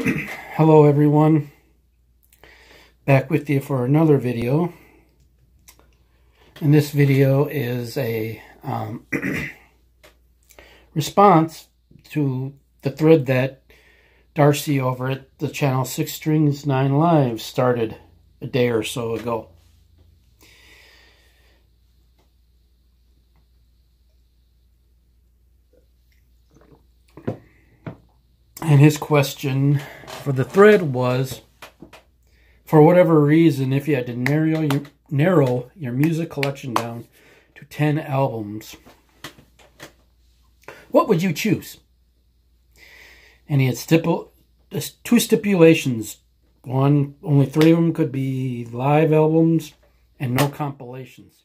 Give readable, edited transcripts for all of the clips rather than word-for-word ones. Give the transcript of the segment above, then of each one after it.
Hello everyone, back with you for another video, and this video is a response to the thread that Darcy over at the channel 6 Strings 9 Lives started a day or so ago. And his question for the thread was, for whatever reason, if you had to narrow your music collection down to 10 albums, what would you choose? And he had two stipulations. One, only 3 of them could be live albums and no compilations.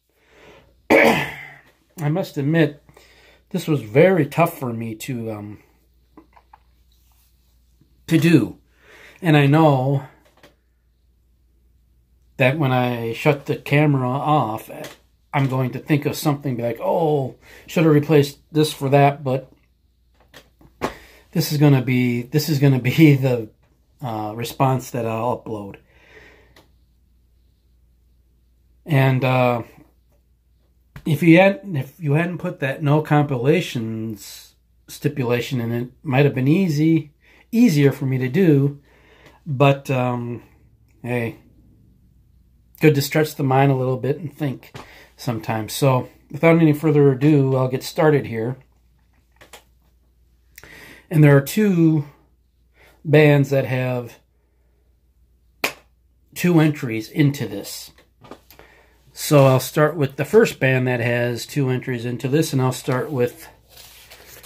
I must admit, this was very tough for me to do. And I know that when I shut the camera off, I'm going to think of something like, oh, should have replaced this for that, but this is going to be the response that I'll upload. And if you hadn't put that no compilations stipulation in, it might have been easier for me to do, but hey, good to stretch the mind a little bit and think sometimes. So without any further ado, I'll get started here. And there are 2 bands that have 2 entries into this. So I'll start with the first band that has 2 entries into this, and I'll start with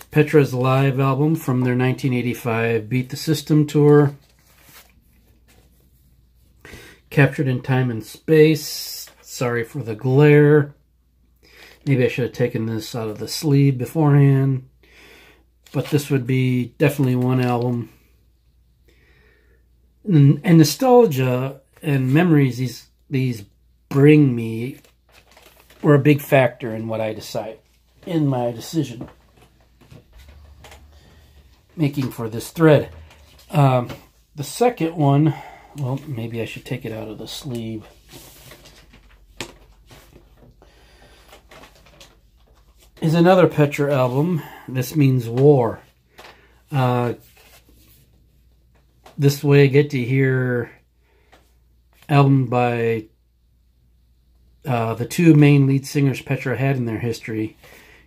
Petra's live album from their 1985 Beat the System tour. Captured in Time and Space. Sorry for the glare. Maybe I should have taken this out of the sleeve beforehand. But this would be definitely one album. And nostalgia and memories these bring me were a big factor in what I decide, in my decision making for this thread. The second one, well, maybe I should take it out of the sleeve. Is another Petra album. This Means War. This way I get to hear album by the 2 main lead singers Petra had in their history.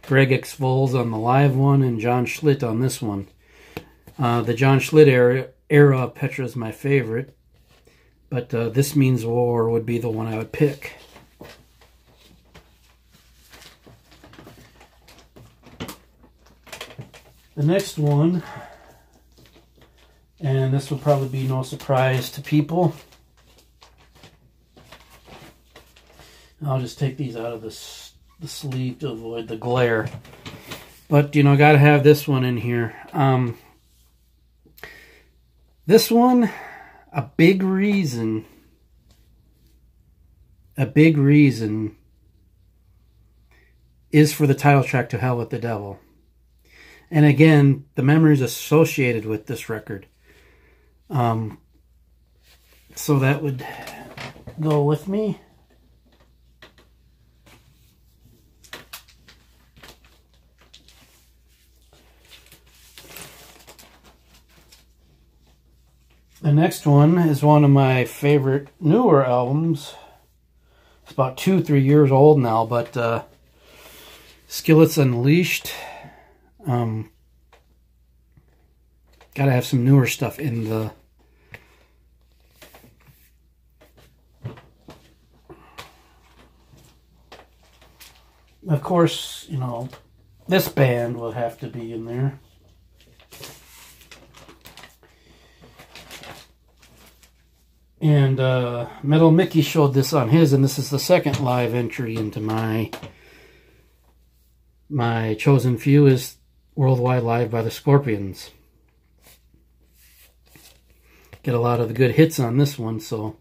Greg X. Volz on the live one and John Schlitt on this one. The John Schlitt era of Petra is my favorite, but This Means War would be the one I would pick. The next one, and this will probably be no surprise to people. I'll just take these out of the sleeve to avoid the glare. But, you know, got to have this one in here. This one, a big reason is for the title track, To Hell with the Devil. And again, the memories associated with this record. So that would go with me. The next one is one of my favorite newer albums. It's about 2-3 years old now, but Skillets Unleashed. Gotta have some newer stuff in the... Of course, you know, this band will have to be in there. And Metal Mickey showed this on his, and this is the second live entry into my chosen few is Worldwide Live by the Scorpions. Get a lot of the good hits on this one, so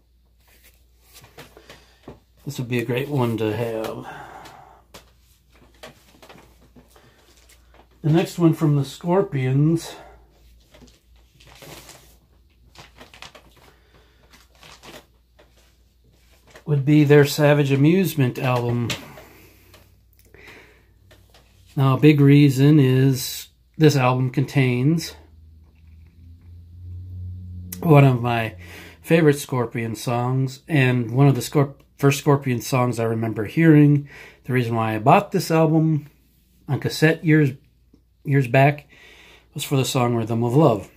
this would be a great one to have. The next one from the Scorpions would be their Savage Amusement album. Now, a big reason is this album contains one of my favorite Scorpion songs, and one of the first Scorpion songs I remember hearing. The reason why I bought this album on cassette years back was for the song Rhythm of Love.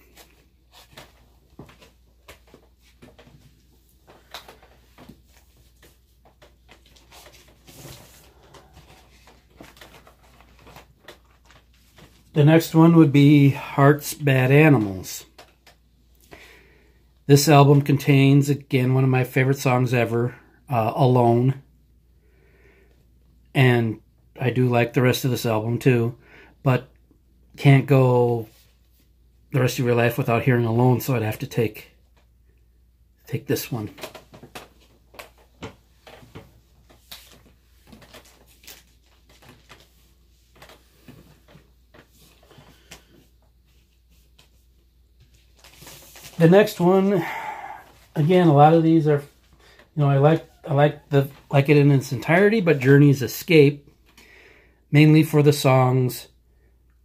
The next one would be Heart's Bad Animals. This album contains, again, one of my favorite songs ever, Alone. And I do like the rest of this album too, but can't go the rest of your life without hearing Alone, so I'd have to take this one. The next one, again, a lot of these are, I like it in its entirety, but Journey's Escape, mainly for the songs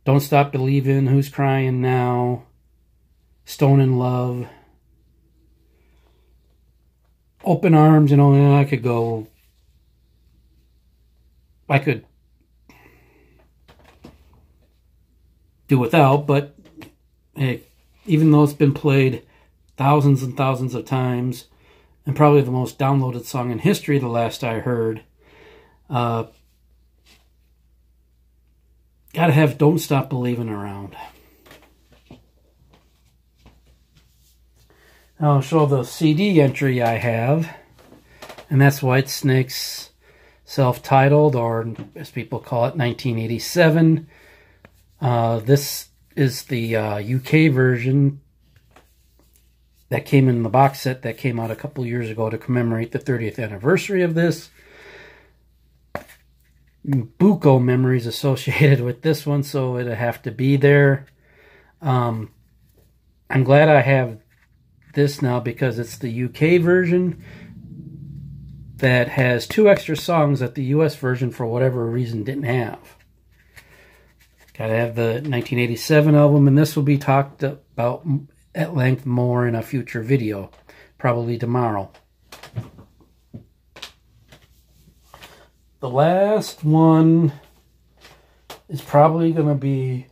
Don't Stop Believin', Who's Crying Now, Stone in Love, Open Arms, and I could do without, but hey, even though it's been played thousands and thousands of times, and probably the most downloaded song in history, the last I heard, gotta have Don't Stop Believin' around. I'll show the CD entry I have, and that's Whitesnake's self-titled, or as people call it, 1987. This is the UK version that came in the box set that came out a couple years ago to commemorate the 30th anniversary of this. Buco memories associated with this one, so it'll have to be there. I'm glad I have this now because it's the UK version that has 2 extra songs that the US version, for whatever reason, didn't have. Gotta have the 1987 album, and this will be talked about at length more in a future video, probably tomorrow. The last one is probably going to be,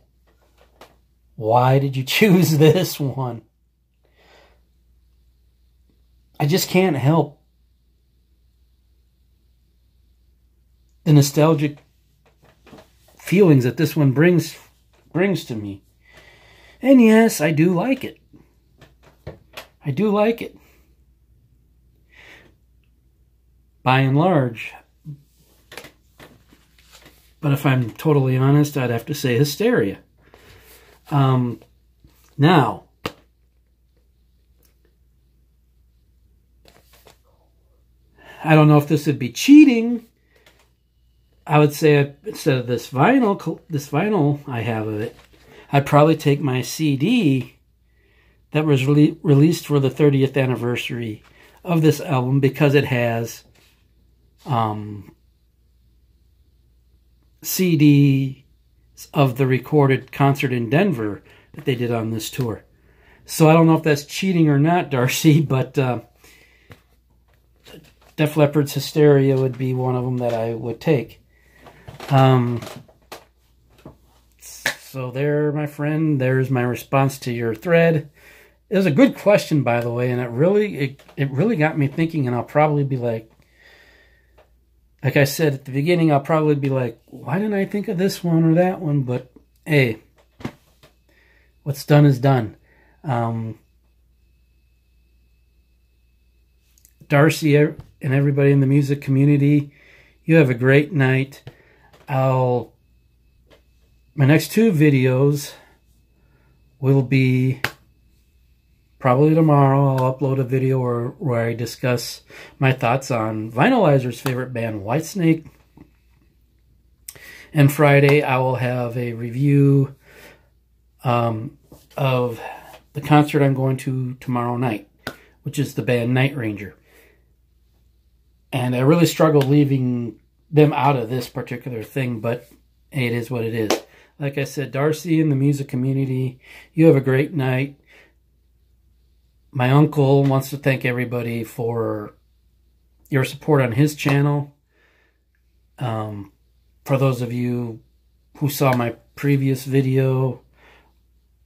why did you choose this one? I just can't help the nostalgic feelings that this one brings to me. And yes, I do like it. I do like it. By and large. But if I'm totally honest, I'd have to say Hysteria. Now, I don't know if this would be cheating. I would say instead of this vinyl I have of it, I'd probably take my CD that was released for the 30th anniversary of this album, because it has CDs of the recorded concert in Denver that they did on this tour. So I don't know if that's cheating or not, Darcy, but Def Leppard's Hysteria would be one of them that I would take. So there, my friend, there's my response to your thread. It was a good question, by the way, and it really got me thinking, and I'll probably be like I said at the beginning, I'll probably be like, why didn't I think of this one or that one? But hey, what's done is done. Darcy and everybody in the music community, you have a great night. My next 2 videos will be probably tomorrow. I'll upload a video where I discuss my thoughts on Vinyl-izer's favorite band, Whitesnake. And Friday, I will have a review of the concert I'm going to tomorrow night, which is the band Night Ranger. And I really struggle leaving them out of this particular thing, but it is what it is. Like I said, Darcy and the music community, you have a great night. My uncle wants to thank everybody for your support on his channel. For those of you who saw my previous video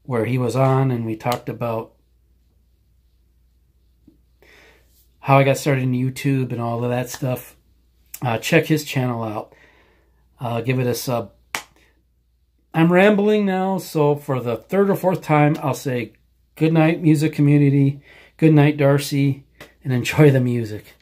where he was on and we talked about how I got started in YouTube and all of that stuff, check his channel out. Give it a sub. I'm rambling now, so for the third or fourth time, I'll say good night, music community. Good night, Darcy, and enjoy the music.